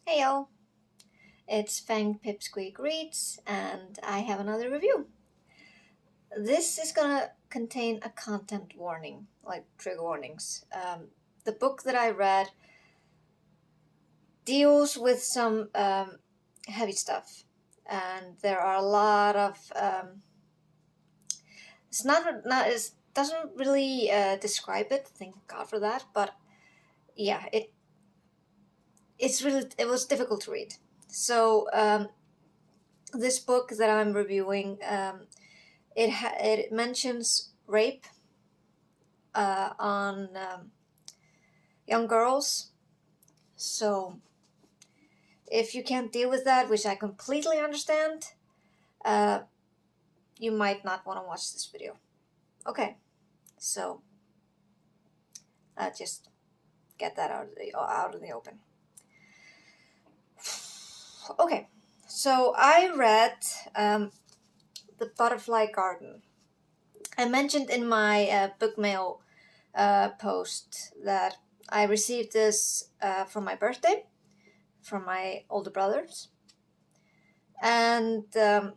Heyo, it's Fang Pipsqueak Reads, and I have another review. This is gonna contain a content warning, like trigger warnings. The book that I read deals with some heavy stuff, and there are a lot of. It's not it doesn't really describe it. Thank God for that. But yeah, it was difficult to read. So this book that I'm reviewing, it mentions rape on young girls. So if you can't deal with that, which I completely understand, uh, you might not want to watch this video. Okay, so just get that out in the open. Okay, so I read The Butterfly Garden. I mentioned in my book mail post that I received this for my birthday from my older brothers. And I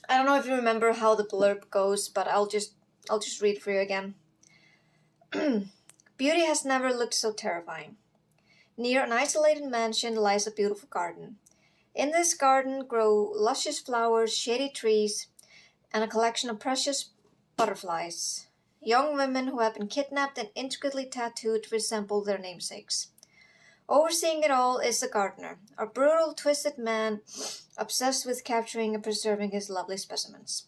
don't know if you remember how the blurb goes, but I'll just read for you again. Beauty has never looked so terrifying. Near an isolated mansion lies a beautiful garden. In this garden grow luscious flowers, shady trees, and a collection of precious butterflies. Young women who have been kidnapped and intricately tattooed resemble their namesakes. Overseeing it all is the gardener, a brutal, twisted man obsessed with capturing and preserving his lovely specimens.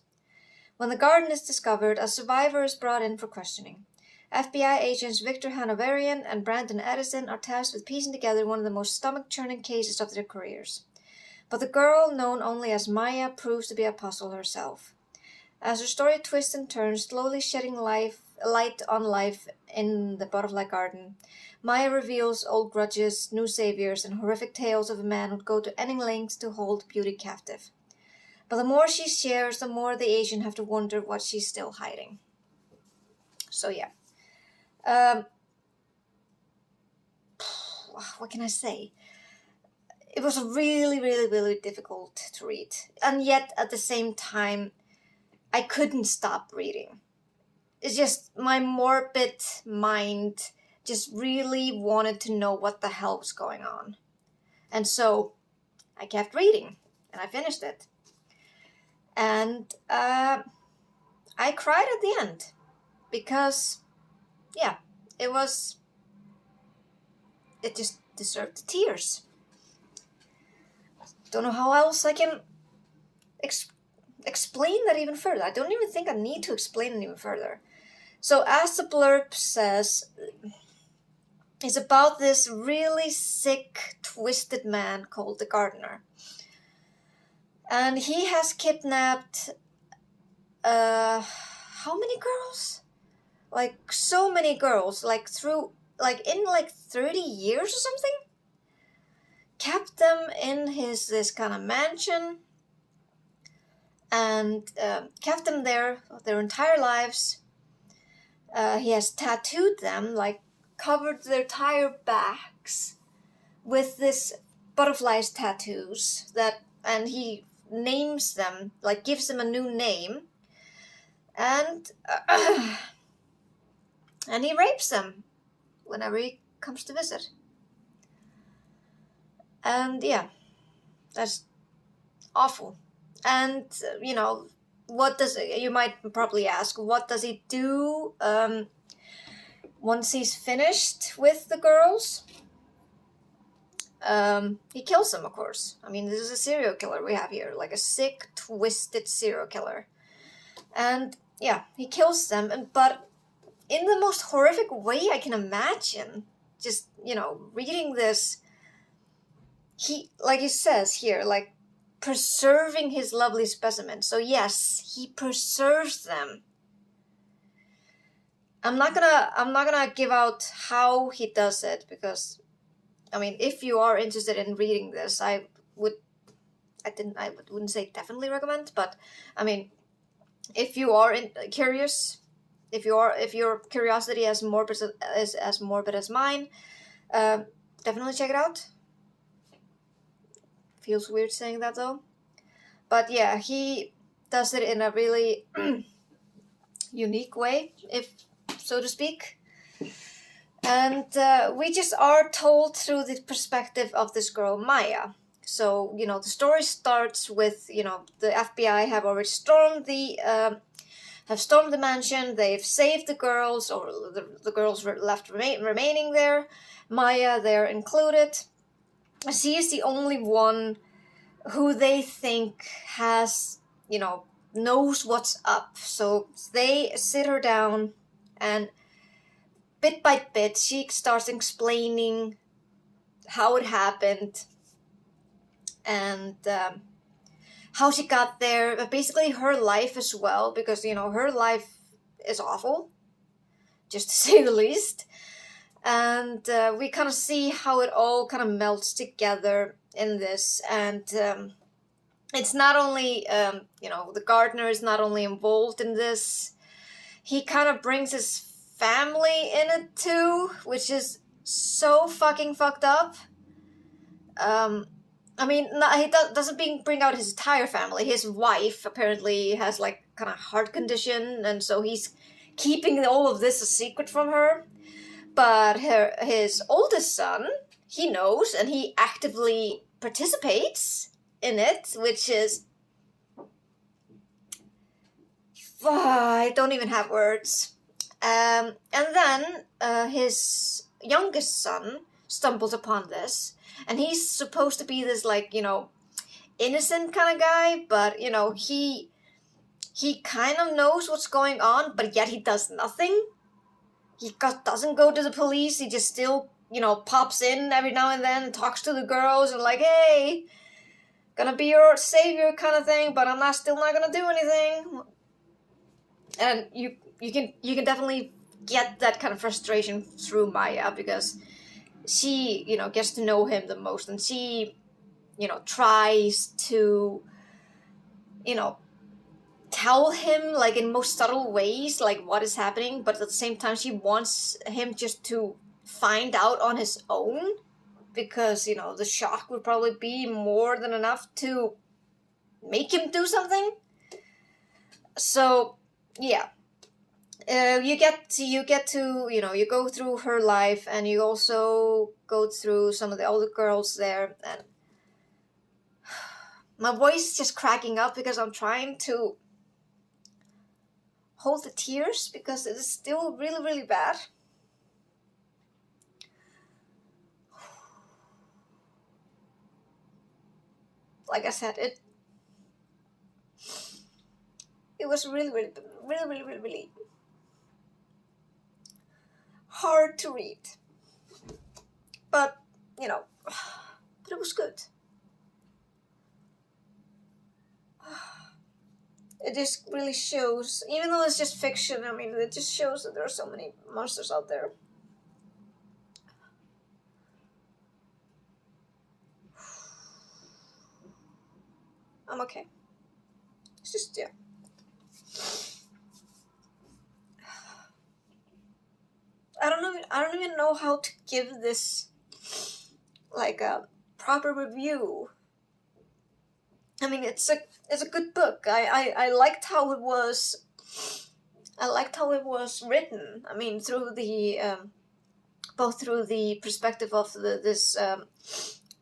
When the garden is discovered, a survivor is brought in for questioning. FBI agents Victor Hanoverian and Brandon Edison are tasked with piecing together one of the most stomach-churning cases of their careers. But the girl, known only as Maya, proves to be a puzzle herself. As her story twists and turns, slowly shedding light on life in the butterfly garden, Maya reveals old grudges, new saviors, and horrific tales of a man who'd go to any lengths to hold beauty captive. But the more she shares, the more the agent have to wonder what she's still hiding. So yeah. What can I say? It was really, really, really difficult to read. And yet, at the same time, I couldn't stop reading. It's just my morbid mind just really wanted to know what the hell was going on. And so I kept reading, and I finished it. And I cried at the end because, yeah, it just deserved the tears. Don't know how else I can explain that even further. I don't even think I need to explain it even further. So as the blurb says, it's about this really sick, twisted man called the gardener. And he has kidnapped, how many girls? Like, so many girls, in 30 years or something? Kept them in this kind of mansion and kept them there their entire lives. He has tattooed them, like covered their entire backs with this butterflies tattoos and he names them, like gives them a new name, and and he rapes them whenever he comes to visit. And yeah, that's awful. And you might probably ask, what does he do once he's finished with the girls? He kills them, of course. I mean, this is a serial killer we have here, like a sick, twisted serial killer. And yeah, he kills them, but in the most horrific way I can imagine. Just, reading this, like he says here, like preserving his lovely specimen. So yes, he preserves them. I'm not gonna give out how he does it, because I mean, if you are interested in reading this, I wouldn't say definitely recommend, but I mean, if you are curious, if your curiosity is as morbid as mine, definitely check it out. feels weird saying that though. But yeah, he does it in a really unique way, if so to speak. And we just are told through the perspective of this girl, Maya. So, the story starts with, the FBI have already stormed the mansion. They've saved the girls, or the girls were left remaining there. Maya, they're included. She is the only one who they think has, knows what's up. So they sit her down, and bit by bit, she starts explaining how it happened and how she got there, but basically her life as well, because, her life is awful, just to say the least. And we kind of see how it all kind of melts together in this. And it's not only, the gardener is not only involved in this, he kind of brings his family in it too, which is so fucking fucked up. He doesn't bring out his entire family. His wife apparently has like kind of heart condition, and so he's keeping all of this a secret from her. But his oldest son, he knows, and he actively participates in it, which is... I don't even have words. And then his youngest son stumbles upon this, and he's supposed to be this, like, innocent kind of guy, but, he kind of knows what's going on, but yet he does nothing. He doesn't go to the police. He just still, pops in every now and then and talks to the girls and like, hey, gonna be your savior kind of thing, but I'm still not gonna do anything. And you can definitely get that kind of frustration through Maya, because she, gets to know him the most, and she, tries to, tell him, like, in most subtle ways, like, what is happening, but at the same time she wants him just to find out on his own, because, the shock would probably be more than enough to make him do something. So yeah, you get to you go through her life, and you also go through some of the older girls there, and my voice is just cracking up because I'm trying to hold the tears, because it is still really, really bad. Like I said, it was really, really, really, really, really, really hard to read, but but it was good. It just really shows, even though it's just fiction, it just shows that there are so many monsters out there. I'm okay. It's just, yeah. I don't even know how to give this like a proper review. It's a good book. I liked how it was. I liked how it was written. Through the both through the perspective of this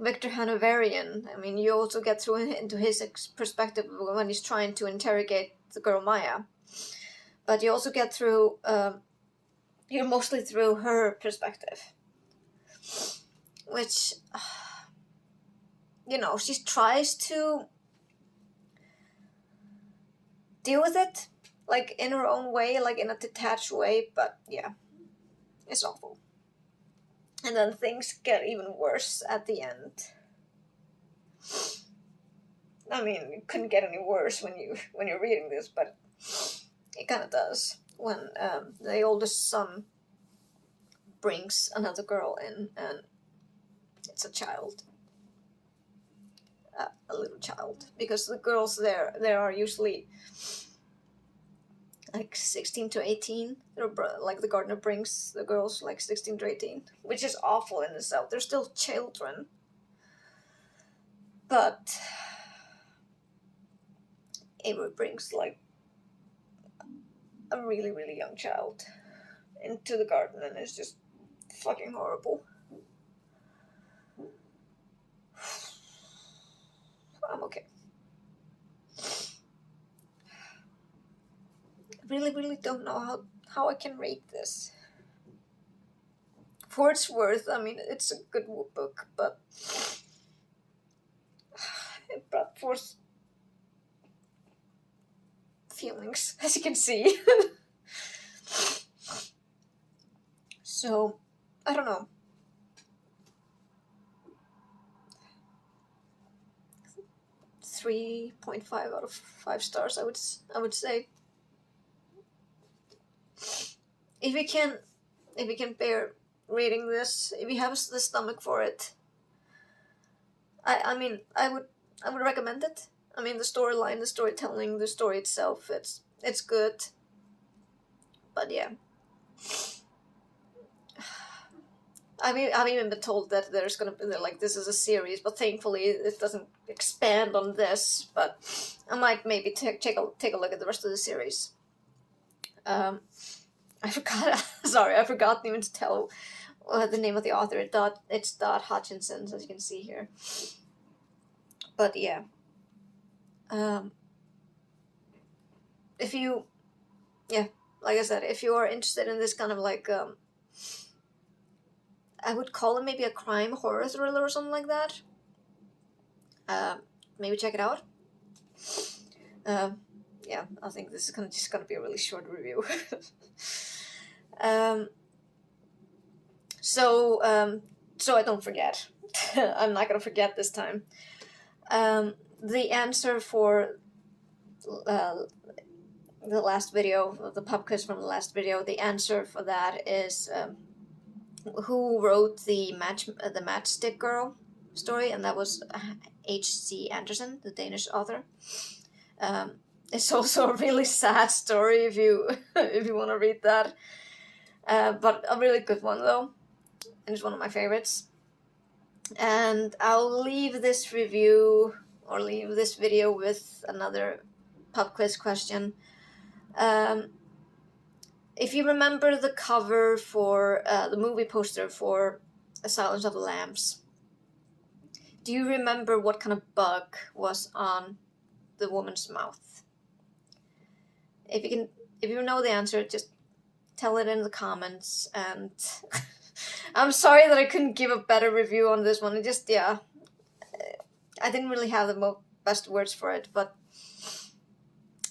Victor Hanoverian. You also get through into his perspective when he's trying to interrogate the girl Maya, but you also get through. You're mostly through her perspective, which she tries to deal with it, like, in her own way, like in a detached way, but yeah, it's awful. And then things get even worse at the end. It couldn't get any worse when you're reading this, but it kind of does when the oldest son brings another girl in, and it's a child, a little child, because the girls there are usually like 16 to 18. Like, the gardener brings the girls like 16 to 18, which is awful in itself. They're still children. But Avery brings like a really, really young child into the garden, and it's just fucking horrible. I'm okay. I really, really don't know how I can rate this. For its worth, I mean, it's a good book, but it brought forth feelings, as you can see. So, I don't know. 3.5 out of 5 stars, I would say. If you can bear reading this, if you have the stomach for it, I mean, I would recommend it. I mean, the storyline, the storytelling, the story itself, it's good. But yeah, I've even been told that there's gonna be like this is a series, but thankfully it doesn't expand on this. But I might maybe take a look at the rest of the series. I forgot. Sorry, I forgot even to tell the name of the author. It's Hutchison, as you can see here. But yeah, if you, yeah, like I said, if you are interested in this kind of like, I would call it maybe a crime horror thriller or something like that. Maybe check it out. Yeah, I think this is just gonna be a really short review. So I don't forget. I'm not gonna forget this time. The answer for the last video, the pub quiz from the last video, the answer for that is who wrote the Matchstick Girl story, and that was H.C. Andersen, the Danish author. It's also a really sad story if you if you want to read that, but a really good one though, and it's one of my favorites. And I'll leave this review or leave this video with another pub quiz question. If you remember the cover for the movie poster for A Silence of the Lambs, do you remember what kind of bug was on the woman's mouth? If you know the answer, just tell it in the comments. And I'm sorry that I couldn't give a better review on this one. It just, yeah, I didn't really have the best words for it, but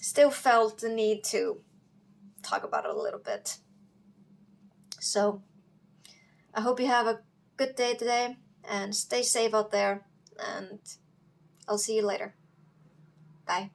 still felt the need to talk about it a little bit. So I hope you have a good day today and stay safe out there, and I'll see you later. Bye.